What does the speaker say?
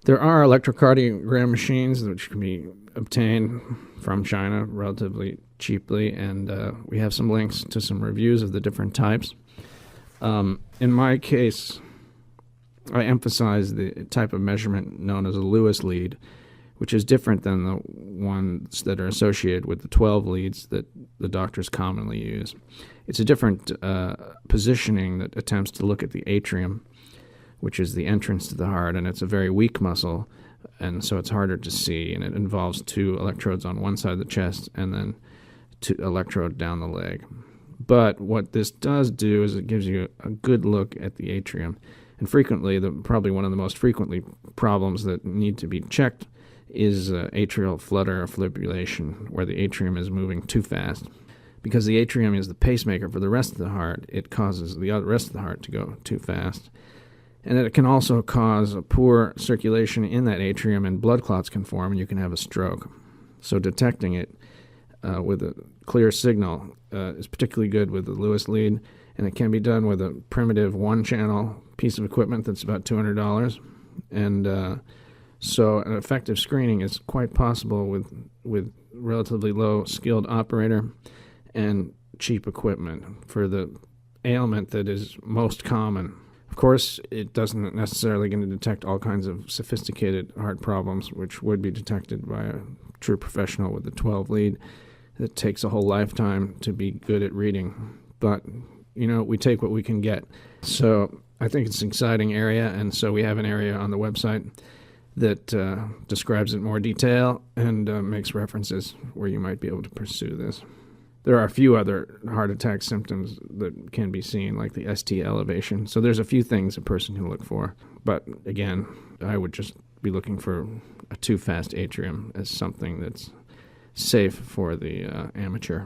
There are electrocardiogram machines which can be obtained from China relatively cheaply, and we have some links to some reviews of the different types. In my case, I emphasize the type of measurement known as a Lewis lead, which is different than the ones that are associated with the 12 leads that the doctors commonly use. It's a different positioning that attempts to look at the atrium, which is the entrance to the heart, and it's a very weak muscle, and so it's harder to see, and it involves 2 electrodes on one side of the chest and then 2 electrode down the leg. But what this does do is it gives you a good look at the atrium, and frequently, probably one of the most frequently problems that need to be checked is atrial flutter or fibrillation, where the atrium is moving too fast. Because the atrium is the pacemaker for the rest of the heart, it causes the rest of the heart to go too fast. And it can also cause a poor circulation in that atrium, and blood clots can form, and you can have a stroke. So detecting it with a clear signal is particularly good with the Lewis lead, and it can be done with a primitive one-channel piece of equipment that's about $200. And so an effective screening is quite possible with relatively low-skilled operator and cheap equipment for the ailment that is most common. Of course, it doesn't necessarily going to detect all kinds of sophisticated heart problems, which would be detected by a true professional with the 12 lead. It takes a whole lifetime to be good at reading. But, we take what we can get. So I think it's an exciting area, and so we have an area on the website that describes it in more detail and makes references where you might be able to pursue this. There are a few other heart attack symptoms that can be seen, like the ST elevation. So there's a few things a person can look for. But again, I would just be looking for a too fast atrium as something that's safe for the amateur.